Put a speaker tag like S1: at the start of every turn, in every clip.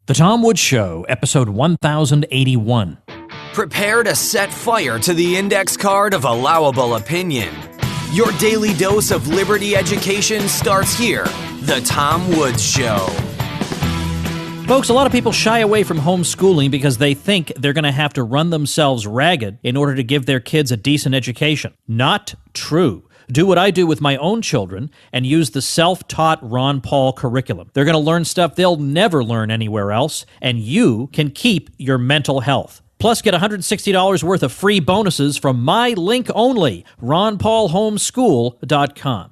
S1: The Tom Woods Show, episode 1081.
S2: Prepare to set fire to the index card of allowable opinion. Your daily dose of liberty education starts here. The Tom Woods Show.
S1: Folks, a lot of people shy away from homeschooling because they think they're going to have to run themselves ragged in order to give their kids a decent education. Not true. Do what I do with my own children and use the self-taught Ron Paul curriculum. They're going to learn stuff they'll never learn anywhere else, and you can keep your mental health. Plus, get $160 worth of free bonuses from my link only, ronpaulhomeschool.com.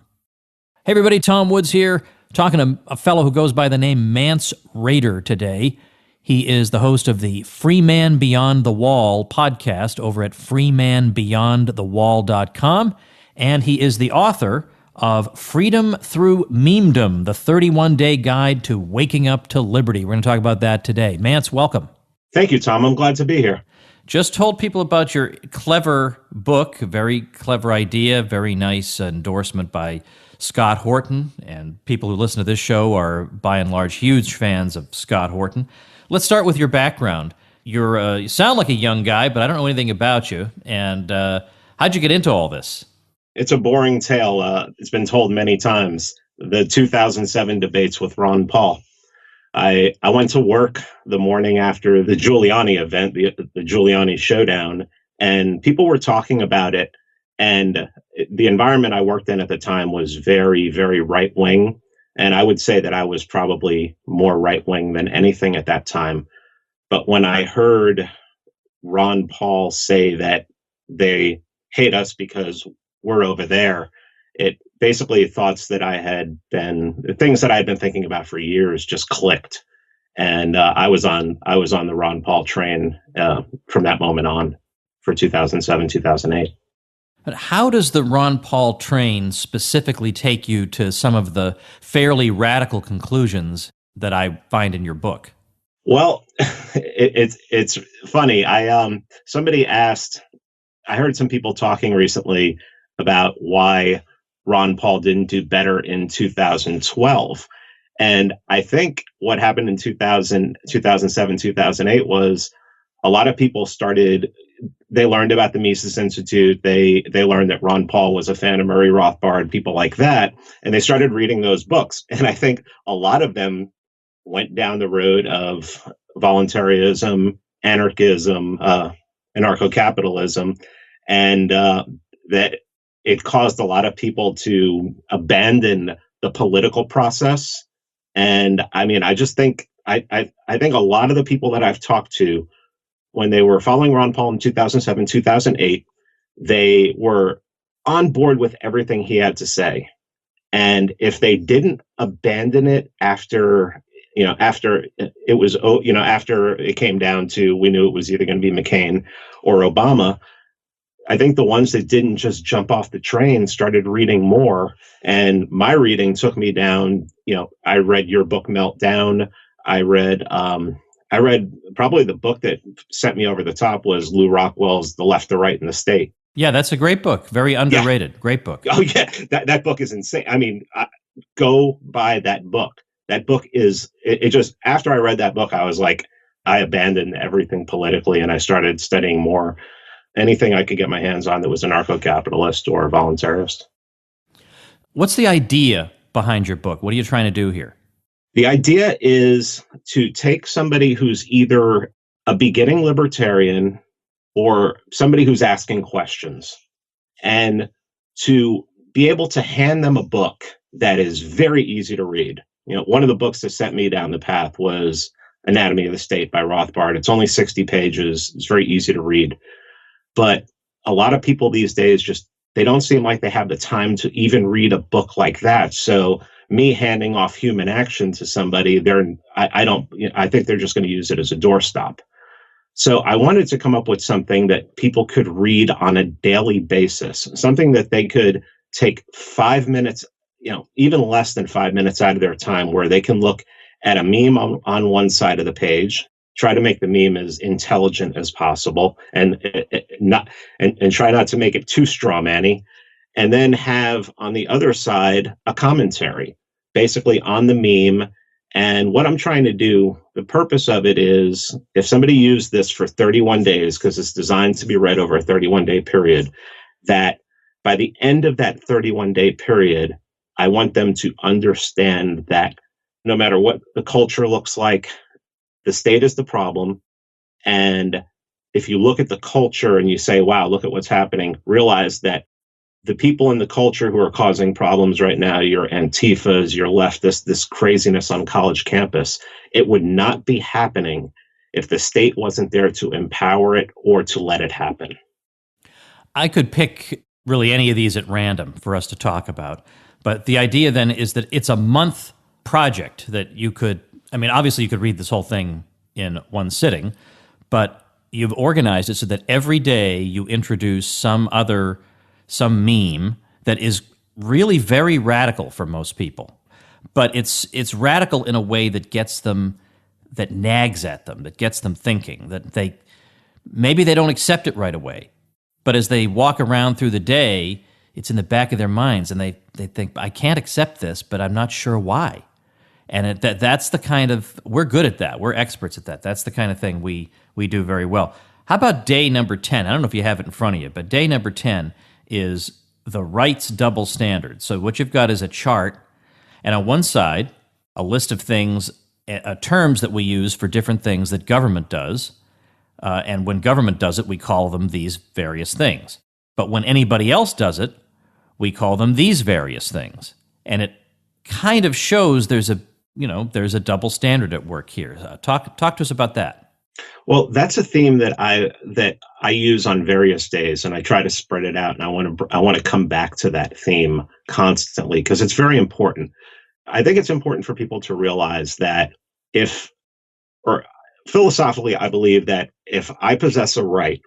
S1: Hey everybody, Tom Woods here, talking to a fellow who goes by the name Mance Raider today. He is the host of the Free Man Beyond the Wall podcast over at freemanbeyondthewall.com. And he is the author of Freedom Through Memedom, the 31-day guide to waking up to liberty. We're going to talk about that today. Mance, welcome.
S3: Thank you, Tom. I'm glad to be here.
S1: Just told people about your clever book, very clever idea, very nice endorsement by Scott Horton. And people who listen to this show are, by and large, huge fans of Scott Horton. Let's start with your background. You sound like a young guy, but I don't know anything about you. And how'd you get into all this?
S3: It's a boring tale. It's been told many times. The 2007 debates with Ron Paul. I went to work the morning after the Giuliani event, the Giuliani showdown, and people were talking about it. And the environment I worked in at the time was very, very right-wing. And I would say that I was probably more right-wing than anything at that time. But when I heard Ron Paul say that they hate us because we're over there, it basically things that I had been thinking about for years just clicked. And I was on the Ron Paul train from that moment on for 2007, 2008.
S1: But how does the Ron Paul train specifically take you to some of the fairly radical conclusions that I find in your book?
S3: Well, it's funny. Somebody asked, I heard some people talking recently about why Ron Paul didn't do better in 2012. And I think what happened in 2007, 2008 was a lot of people they learned about the Mises Institute. They learned that Ron Paul was a fan of Murray Rothbard, people like that. And they started reading those books. And I think a lot of them went down the road of voluntarism, anarchism, anarcho-capitalism, and that it caused a lot of people to abandon the political process. And I mean, I just think, I think a lot of the people that I've talked to, when they were following Ron Paul in 2007, 2008, they were on board with everything he had to say. And if they didn't abandon it after it came down to, we knew it was either going to be McCain or Obama, I think the ones that didn't just jump off the train started reading more. And my reading took me down. I read your book, Meltdown. I read probably the book that sent me over the top was Lou Rockwell's The Left, the Right, and the State.
S1: Yeah, that's a great book. Very underrated. Yeah. Great book.
S3: Oh, yeah. That book is insane. I mean, go buy that book. That book is, it just, after I read that book, I was like, I abandoned everything politically and I started studying more anything I could get my hands on that was anarcho-capitalist or voluntarist.
S1: What's the idea behind your book? What are you trying to do here?
S3: The idea is to take somebody who's either a beginning libertarian or somebody who's asking questions and to be able to hand them a book that is very easy to read. One of the books that sent me down the path was Anatomy of the State by Rothbard. It's only 60 pages. It's very easy to read. But a lot of people these days they don't seem like they have the time to even read a book like that. So me handing off Human Action to somebody, I think they're just going to use it as a doorstop. So I wanted to come up with something that people could read on a daily basis, something that they could take 5 minutes, even less than 5 minutes out of their time, where they can look at a meme on one side of the page, try to make the meme as intelligent as possible, and try not to make it too strawman-y, and then have on the other side a commentary, basically on the meme, And what I'm trying to do, the purpose of it is if somebody used this for 31 days, because it's designed to be read over a 31-day period, that by the end of that 31-day period, I want them to understand that no matter what the culture looks like, the state is the problem. And if you look at the culture and you say, wow, look at what's happening, realize that the people in the culture who are causing problems right now, your Antifas, your leftists, this craziness on college campus, it would not be happening if the state wasn't there to empower it or to let it happen.
S1: I could pick really any of these at random for us to talk about. But the idea then is that it's a month project that you could, I mean, obviously you could read this whole thing in one sitting, but you've organized it so that every day you introduce some meme that is really very radical for most people. But it's radical in a way that gets them, that nags at them, that gets them thinking, that maybe they don't accept it right away. But as they walk around through the day, it's in the back of their minds, and they think, I can't accept this, but I'm not sure why. And that's the kind of, we're good at that. We're experts at that. That's the kind of thing we do very well. How about day number 10? I don't know if you have it in front of you, but day number 10 is the rights double standard. So what you've got is a chart, and on one side, a list of things, terms that we use for different things that government does. And when government does it, we call them these various things. But when anybody else does it, we call them these various things. And it kind of shows there's a double standard at work here. Talk to us about that.
S3: Well, that's a theme that I use on various days, and I try to spread it out. And I want to come back to that theme constantly because it's very important. I think it's important for people to realize that philosophically, I believe that if I possess a right,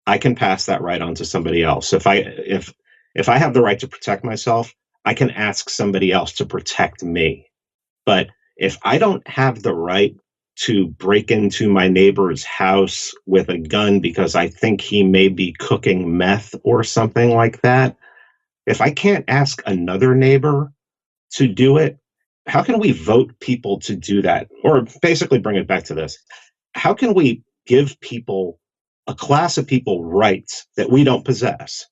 S3: I can pass that right on to somebody else. If I have the right to protect myself, I can ask somebody else to protect me. But if I don't have the right to break into my neighbor's house with a gun because I think he may be cooking meth or something like that, if I can't ask another neighbor to do it, how can we vote people to do that? Or basically bring it back to this. How can we give people, a class of people, rights that we don't possess?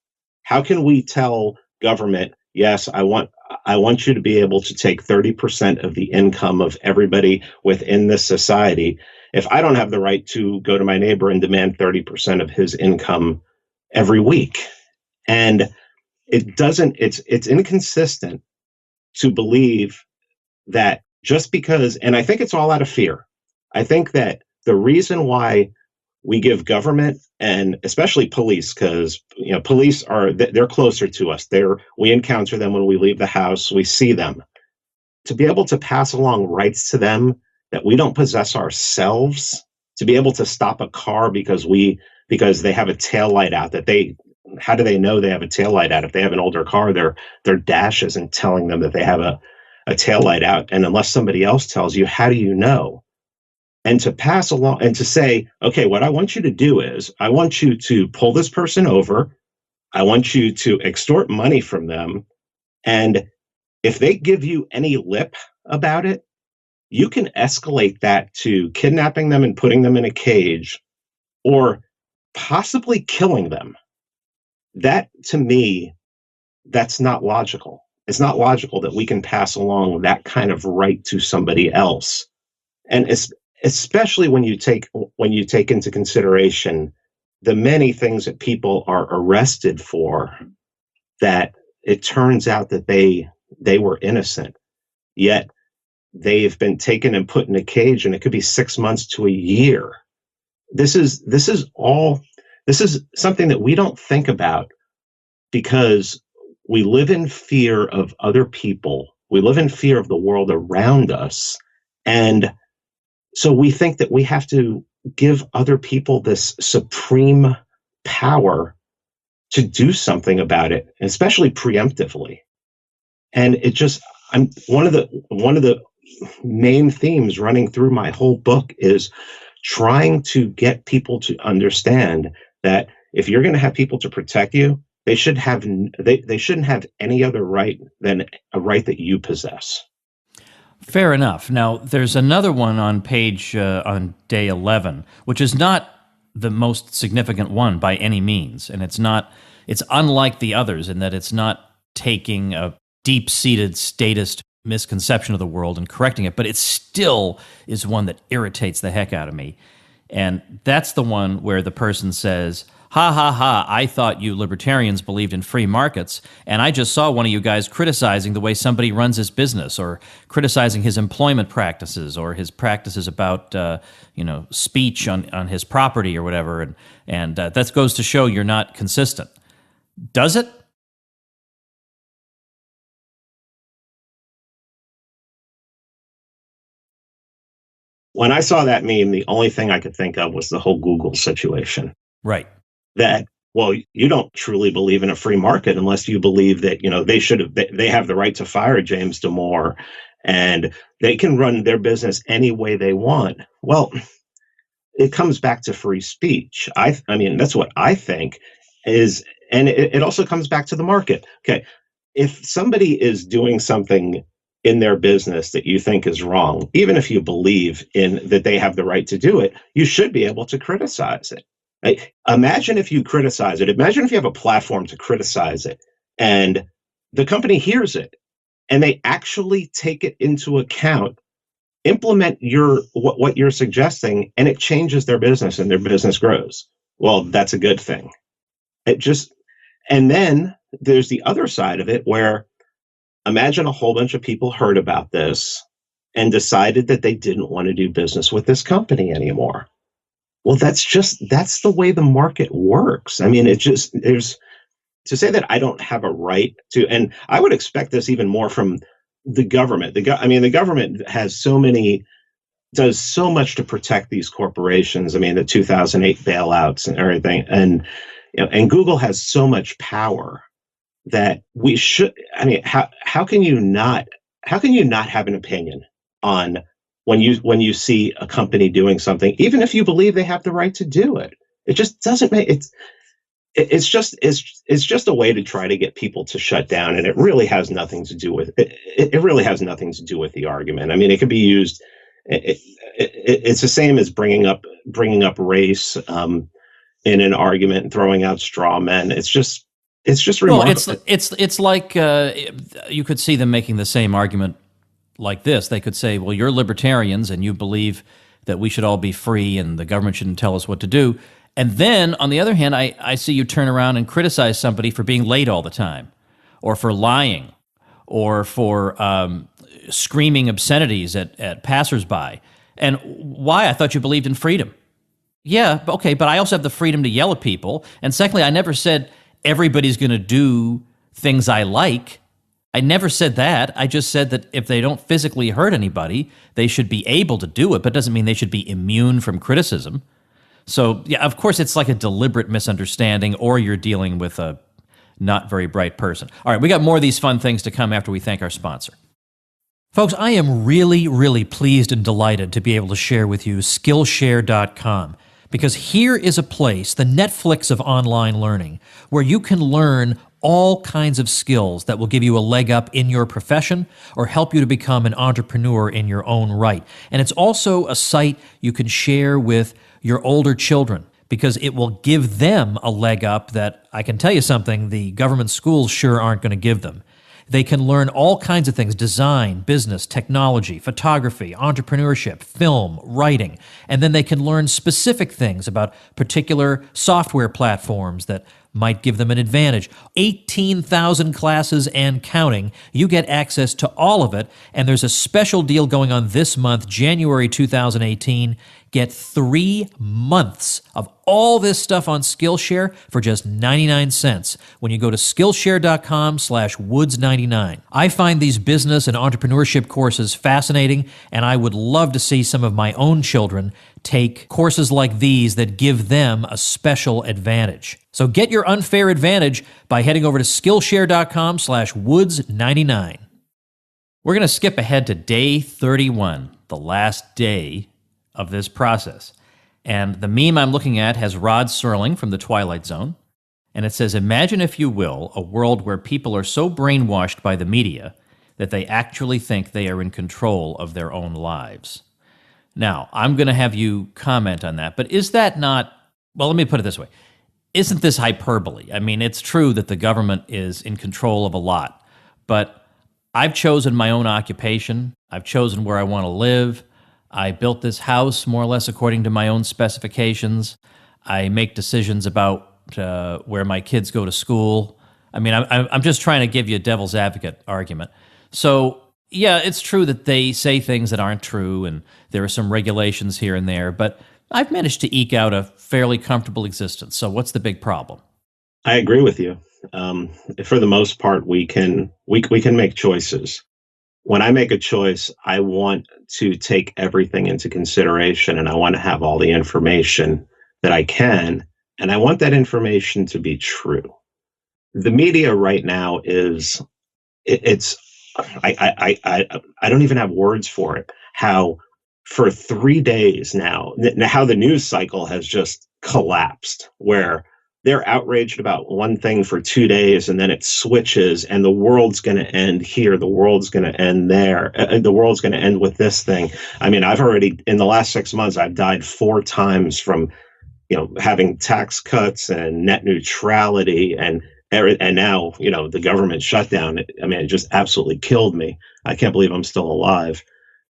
S3: How can we tell government, yes, I want you to be able to take 30% of the income of everybody within this society, if I don't have the right to go to my neighbor and demand 30% of his income every week? And it's inconsistent to believe that just because, and I think it's all out of fear. I think that the reason why we give government and especially police, because police they're closer to us. We encounter them when we leave the house. We see them. To be able to pass along rights to them that we don't possess ourselves, to be able to stop a car because they have a taillight out. How do they know they have a taillight out? If they have an older car, their dash isn't telling them that they have a taillight out. And unless somebody else tells you, how do you know? And to pass along and to say, okay, what I want you to do is I want you to pull this person over. I want you to extort money from them. And if they give you any lip about it, you can escalate that to kidnapping them and putting them in a cage or possibly killing them. That, to me, that's not logical. It's not logical that we can pass along that kind of right to somebody else. And especially when you take into consideration the many things that people are arrested for, that it turns out that they were innocent, yet they've been taken and put in a cage, and it could be 6 months to a year. This is something that we don't think about because we live in fear of other people. We live in fear of the world around us. And so we think that we have to give other people this supreme power to do something about it, especially preemptively. And one of the main themes running through my whole book is trying to get people to understand that if you're going to have people to protect you, they shouldn't have any other right than a right that you possess.
S1: Fair enough. Now, there's another one on on day 11, which is not the most significant one by any means. And it's unlike the others in that it's not taking a deep-seated statist misconception of the world and correcting it, but it still is one that irritates the heck out of me. And that's the one where the person says, ha ha ha, I thought you libertarians believed in free markets, and I just saw one of you guys criticizing the way somebody runs his business, or criticizing his employment practices, or his practices about speech on his property or whatever, and that goes to show you're not consistent. Does it?
S3: When I saw that meme, the only thing I could think of was the whole Google situation.
S1: Right.
S3: That, well, you don't truly believe in a free market unless you believe that, they have the right to fire James Damore and they can run their business any way they want. Well, it comes back to free speech. I mean, that's what I think is, and it also comes back to the market. Okay. If somebody is doing something in their business that you think is wrong, even if you believe in that they have the right to do it, you should be able to criticize it. Right? Imagine if you criticize it. Imagine if you have a platform to criticize it and the company hears it and they actually take it into account, implement what you're suggesting, and it changes their business and their business grows. Well, that's a good thing. And then there's the other side of it where imagine a whole bunch of people heard about this and decided that they didn't want to do business with this company anymore. Well, that's the way the market works. I mean, there's to say that I don't have a right to, and I would expect this even more from the government. The government does so much to protect these corporations. I mean, the 2008 bailouts and everything, and Google has so much power that we should. I mean, how can you not have an opinion on when you see a company doing something, even if you believe they have the right to do it? It just doesn't make it's just a way to try to get people to shut down, and it really has nothing to do with it. It really has nothing to do with the argument. I mean, it could be used. It's the same as bringing up race in an argument and throwing out straw men. It's just remarkable.
S1: Well, it's like you could see them making the same argument like this. They could say, well, you're libertarians and you believe that we should all be free and the government shouldn't tell us what to do. And then, on the other hand, I see you turn around and criticize somebody for being late all the time, or for lying, or for screaming obscenities at passersby. And why? I thought you believed in freedom. Yeah, okay, but I also have the freedom to yell at people. And secondly, I never said everybody's going to do things I like. I never said that. I just said that if they don't physically hurt anybody, they should be able to do it, but it doesn't mean they should be immune from criticism. So, yeah, of course, it's like a deliberate misunderstanding, or you're dealing with a not very bright person. All right, we got more of these fun things to come after we thank our sponsor. Folks, I am really, really pleased and delighted to be able to share with you Skillshare.com, because here is a place, the Netflix of online learning, where you can learn all kinds of skills that will give you a leg up in your profession or help you to become an entrepreneur in your own right. And it's also a site you can share with your older children, because it will give them a leg up that, I can tell you something, the government schools sure aren't going to give them. They can learn all kinds of things: design, business, technology, photography, entrepreneurship, film, writing. And then they can learn specific things about particular software platforms that might give them an advantage. 18,000 classes and counting. You get access to all of it. And there's a special deal going on this month, January 2018. Get 3 months of all this stuff on Skillshare for just 99 cents when you go to Skillshare.com/Woods99. I find these business and entrepreneurship courses fascinating, and I would love to see some of my own children take courses like these that give them a special advantage. So get your unfair advantage by heading over to Skillshare.com/Woods99. We're going to skip ahead to day 31, the last day of this process. And the meme I'm looking at has Rod Serling from The Twilight Zone. And it says, imagine, if you will, a world where people are so brainwashed by the media that they actually think they are in control of their own lives. Now, I'm going to have you comment on that, but is that not, well, let me put it this way. Isn't this hyperbole? I mean, it's true that the government is in control of a lot, but I've chosen my own occupation. I've chosen where I want to live. I built this house more or less according to my own specifications. I make decisions about where my kids go to school. I mean, I'm just trying to give you a devil's advocate argument. So, yeah, it's true that they say things that aren't true, and there are some regulations here and there, but I've managed to eke out a fairly comfortable existence. So what's the big problem?
S3: I agree with you. For the most part, we can make choices. When I make a choice, I want to take everything into consideration, and I want to have all the information that I can, and I want that information to be true. The media right now is it's I don't even have words for it. How for 3 days now, how the news cycle has just collapsed, where they're outraged about one thing for 2 days and then it switches and the world's going to end here, the world's going to end there, the world's going to end with this thing. I mean, I've already, in the last 6 months, I've died 4 times from having tax cuts and net neutrality and now, the government shutdown. I mean, it just absolutely killed me. I can't believe I'm still alive.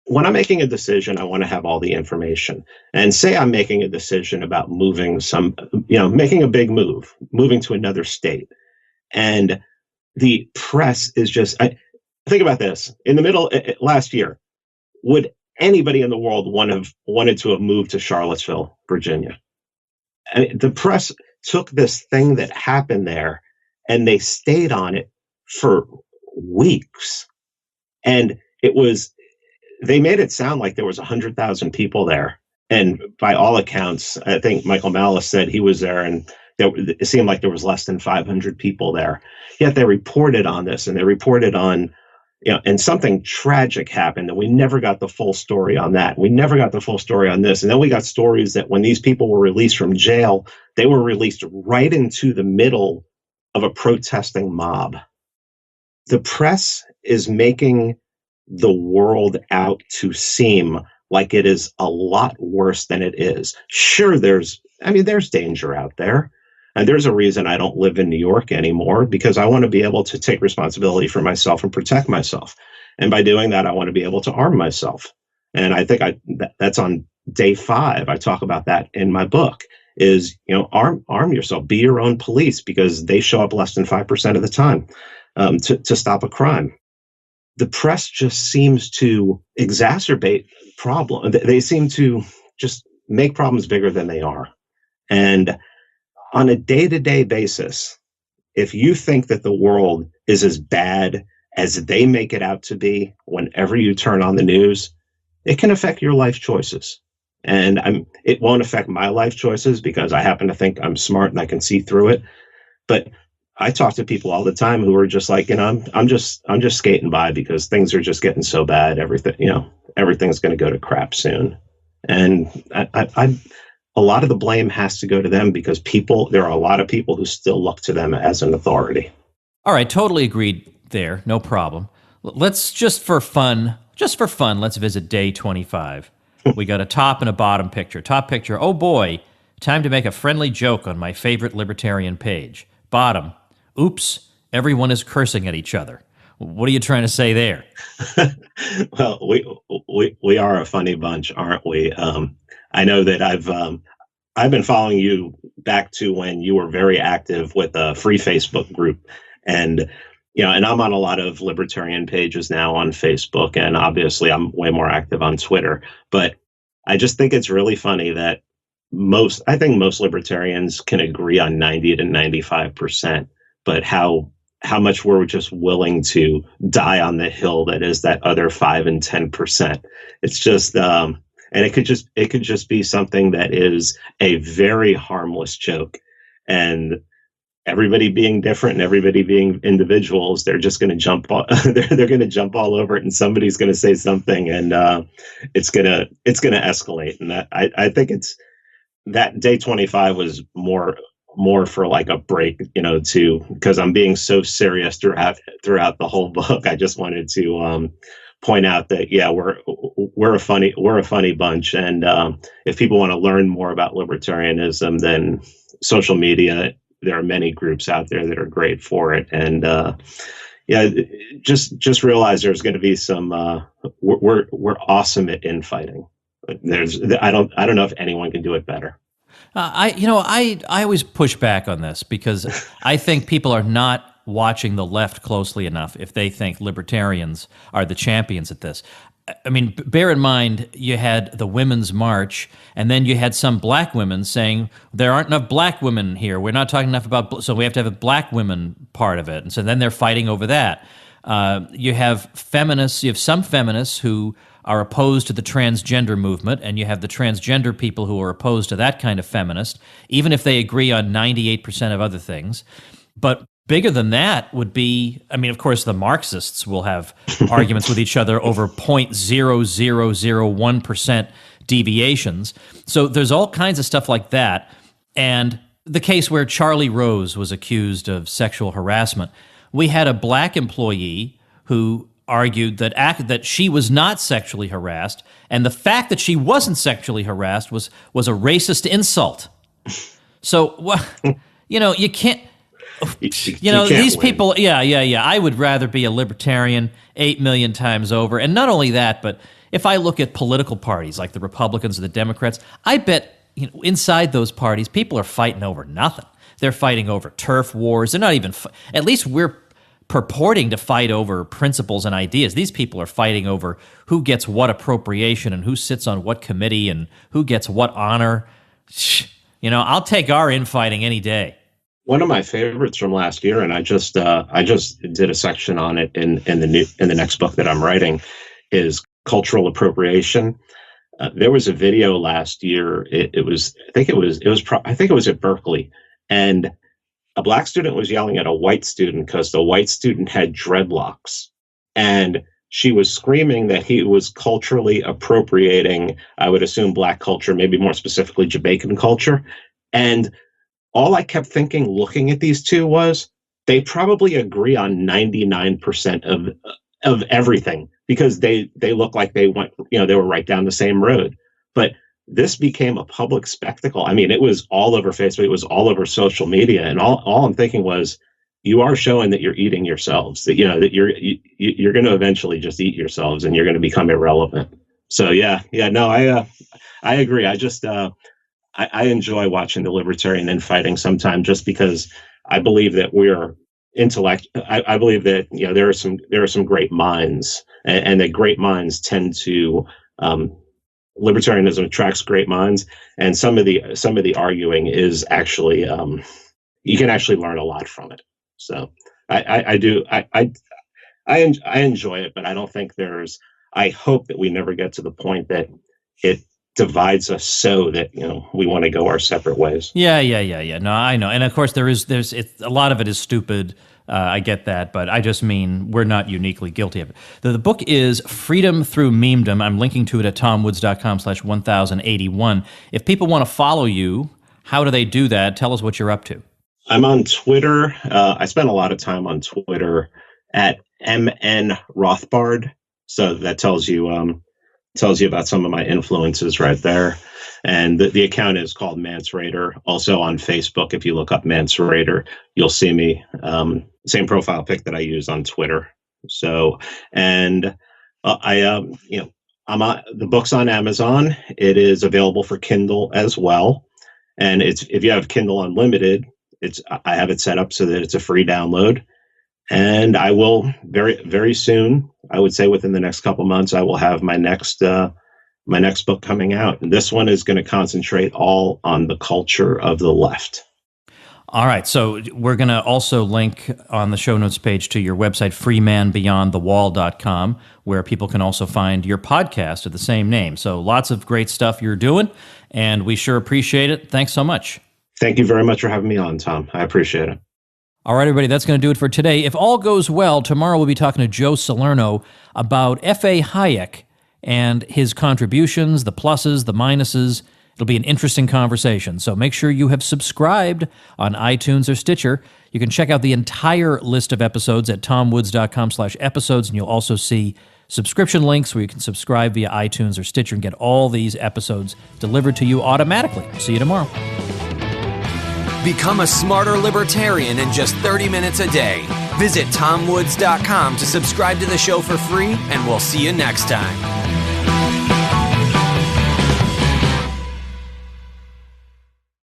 S3: When I'm making a decision, I want to have all the information. And say I'm making a decision about making a big move, moving to another state. And the press is just, think about this. In the middle, last year, would anybody in the world wanted to have moved to Charlottesville, Virginia? And the press took this thing that happened there and they stayed on it for weeks. And they made it sound like there was 100,000 people there. And by all accounts, I think Michael Malice said he was there and it seemed like there was less than 500 people there. Yet they reported on this and they reported on, and something tragic happened and we never got the full story on that. We never got the full story on this. And then we got stories that when these people were released from jail, they were released right into the middle of a protesting mob. The press is making the world out to seem like it is a lot worse than it is. Sure, there's danger out there. And there's a reason I don't live in New York anymore, because I want to be able to take responsibility for myself and protect myself. And by doing that, I want to be able to arm myself. And I think that's on day 5. I talk about that in my book is, arm yourself, be your own police, because they show up less than 5% of the time to stop a crime. The press just seems to exacerbate problems. They seem to just make problems bigger than they are. And on a day-to-day basis, if you think that the world is as bad as they make it out to be, whenever you turn on the news, it can affect your life choices. And it won't affect my life choices because I happen to think I'm smart and I can see through it. But I talk to people all the time who are just like, I'm just skating by because things are just getting so bad. Everything's going to go to crap soon. And a lot of the blame has to go to them because there are a lot of people who still look to them as an authority. All
S1: right, totally agreed there. No problem. Let's just for fun, let's visit day 25. We got a top and a bottom picture. Top picture, oh boy, time to make a friendly joke on my favorite libertarian page. Bottom, oops, everyone is cursing at each other. What are you trying to say there?
S3: Well, we are a funny bunch, aren't we? I know that I've been following you back to when you were very active with a free Facebook group, and and I'm on a lot of libertarian pages now on Facebook, and obviously I'm way more active on Twitter. But I just think it's really funny that I think most libertarians can agree on 90 to 95%, but how much we're just willing to die on the hill that is that other 5 and 10%. It's just and it could just be something that is a very harmless joke, and everybody being different and everybody being individuals, they're just going to jump they're going to jump all over it, and somebody's going to say something, and it's going to escalate. And I think it's that day 25 was more more for like a break, to because I'm being so serious throughout the whole book. I just wanted to point out that yeah, we're a funny bunch, and if people want to learn more about libertarianism, then social media. There are many groups out there that are great for it, and yeah, just realize there's going to be some. We're awesome at infighting. I don't know if anyone can do it better.
S1: I always push back on this because I think people are not watching the left closely enough if they think libertarians are the champions at this. I mean, bear in mind, you had the Women's March, and then you had some black women saying, there aren't enough black women here. We're not talking enough about, so we have to have a black women part of it. And so then they're fighting over that. You have feminists, you have some feminists who are opposed to the transgender movement, and you have the transgender people who are opposed to that kind of feminist, even if they agree on 98% of other things. But bigger than that would be, I mean, of course, the Marxists will have arguments with each other over 0.0001% deviations. So there's all kinds of stuff like that. And the case where Charlie Rose was accused of sexual harassment, we had a black employee who argued that she was not sexually harassed, and the fact that she wasn't sexually harassed was a racist insult. So, you can't... these people, yeah. I would rather be a libertarian 8 million times over. And not only that, but if I look at political parties like the Republicans or the Democrats, I bet inside those parties, people are fighting over nothing. They're fighting over turf wars. They're not even, at least we're purporting to fight over principles and ideas. These people are fighting over who gets what appropriation and who sits on what committee and who gets what honor. I'll take our infighting any day.
S3: One of my favorites from last year, and I just did a section on it in the next book that I'm writing, is cultural appropriation. There was a video last year. I think it was at Berkeley, and a black student was yelling at a white student because the white student had dreadlocks, and she was screaming that he was culturally appropriating, I would assume, black culture, maybe more specifically Jamaican culture, and all I kept thinking, looking at these two, was they probably agree on 99% of everything because they look like they went, they were right down the same road. But this became a public spectacle. I mean, it was all over Facebook, it was all over social media, and all I'm thinking was, you are showing that you're eating yourselves. That that you're going to eventually just eat yourselves, and you're going to become irrelevant. So no, I agree. I enjoy watching the libertarian infighting sometimes, just because I believe that we're intellect. I believe that there are some great minds, and that great minds tend to libertarianism attracts great minds, and some of the arguing is actually you can actually learn a lot from it. So I enjoy it, but I don't think I hope that we never get to the point that it divides us so that we want to go our separate ways.
S1: Yeah. No, I know, and of course there's a lot of it is stupid. I get that, but I just mean we're not uniquely guilty of it. The book is Freedom Through Memedom. I'm linking to it at tomwoods.com/1081. If people want to follow you, how do they do that? Tell us what you're up to.
S3: I'm on Twitter. I spend a lot of time on Twitter at MN Rothbard. So that tells you about some of my influences right there. And the account is called Mance Raider. Also on Facebook, if you look up Mance Raider, you'll see me. Same profile pic that I use on Twitter. So, and I'm on the book's on Amazon. It is available for Kindle as well. And if you have Kindle Unlimited, I have it set up so that it's a free download. And I will very, very soon, I would say within the next couple months, I will have my next book coming out. And this one is going to concentrate all on the culture of the left.
S1: All right. So we're going to also link on the show notes page to your website, freemanbeyondthewall.com, where people can also find your podcast of the same name. So lots of great stuff you're doing, and we sure appreciate it. Thanks so much.
S3: Thank you very much for having me on, Tom. I appreciate it.
S1: All right, everybody, that's going to do it for today. If all goes well, tomorrow we'll be talking to Joe Salerno about F.A. Hayek and his contributions, the pluses, the minuses, It'll be an interesting conversation, so make sure you have subscribed on iTunes or Stitcher. You can check out the entire list of episodes at tomwoods.com/episodes, and you'll also see subscription links where you can subscribe via iTunes or Stitcher and get all these episodes delivered to you automatically. See you tomorrow.
S2: Become a smarter libertarian in just 30 minutes a day. Visit tomwoods.com to subscribe to the show for free, and we'll see you next time.